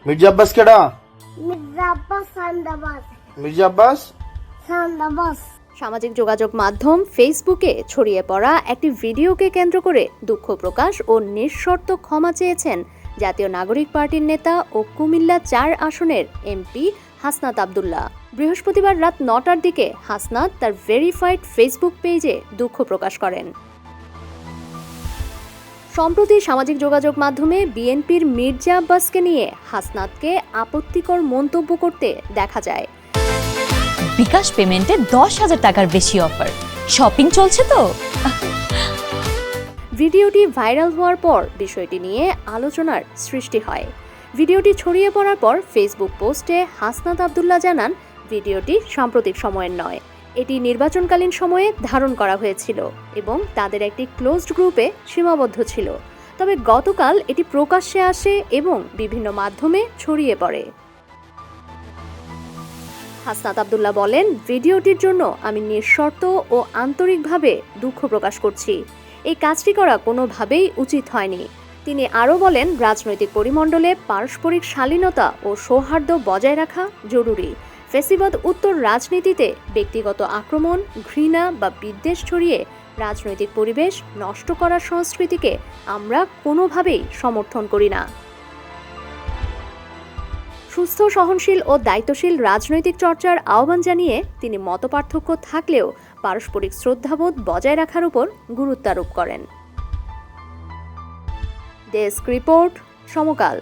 মির্জা আব্বাস কেডা? মির্জা আব্বাস সান্দাবাস। মির্জা আব্বাস সান্দাবাস। সামাজিক যোগাযোগ মাধ্যম ফেসবুকে ছড়িয়ে পড়া একটি ভিডিওকে কেন্দ্র করে দুঃখ প্রকাশ ও নিঃশর্ত ক্ষমা চেয়েছেন জাতীয় নাগরিক পার্টির নেতা ও কুমিল্লা ৪ আসনের এমপি হাসনাত আব্দুল্লাহ। বৃহস্পতিবার রাত ৯টার দিকে হাসনাত তার ভেরিফাইড ফেসবুক পেজে দুঃখ প্রকাশ করেন। সম্প্রতি সামাজিক যোগাযোগ মাধ্যমে বিএনপির মির্জা আব্বাসকে নিয়ে হাসনাতকে আপত্তিকর মন্তব্য করতে দেখা যায়। বিকাশ পেমেন্টে 10,000 টাকার বেশি অফার, শপিং চলছে তো। ভিডিওটি ভাইরাল হওয়ার পর বিষয়টি নিয়ে আলোচনার সৃষ্টি হয়। ভিডিওটি ছড়িয়ে পড়ার পর ফেসবুক পোস্টে হাসনাত আব্দুল্লাহ জানান, ভিডিওটি সাম্প্রতিক সময়ের নয়, এটি নির্বাচনকালীন সময়ে ধারণ করা হয়েছিল এবং তাদের একটি ক্লোজড গ্রুপে সীমাবদ্ধ ছিল। তবে গতকাল এটি প্রকাশ্যে আসে এবং বিভিন্ন মাধ্যমে ছড়িয়ে পড়ে। হাসনাত আব্দুল্লাহ বলেন, ভিডিওটির জন্য আমি নিঃশর্ত ও আন্তরিকভাবে দুঃখ প্রকাশ করছি। এই কাজটি করা কোনোভাবেই উচিত হয়নি। তিনি আরও বলেন, রাজনৈতিক পরিমণ্ডলে পারস্পরিক শালীনতা ও সৌহার্দ্য বজায় রাখা জরুরি। ফ্যাসিবাদ উত্তর রাজনীতিতে ব্যক্তিগত আক্রমণ, ঘৃণা বা বিদ্বেষ ছড়িয়ে রাজনৈতিক পরিবেশ নষ্ট করার সংস্কৃতিকে আমরা কোনোভাবেই সমর্থন করি না। সুস্থ, সহনশীল ও দায়িত্বশীল রাজনৈতিক চর্চার আহ্বান জানিয়ে তিনি মতপার্থক্য থাকলেও পারস্পরিক শ্রদ্ধাবোধ বজায় রাখার উপর গুরুত্বারোপ করেন। ডেস্ক রিপোর্ট, সমকাল।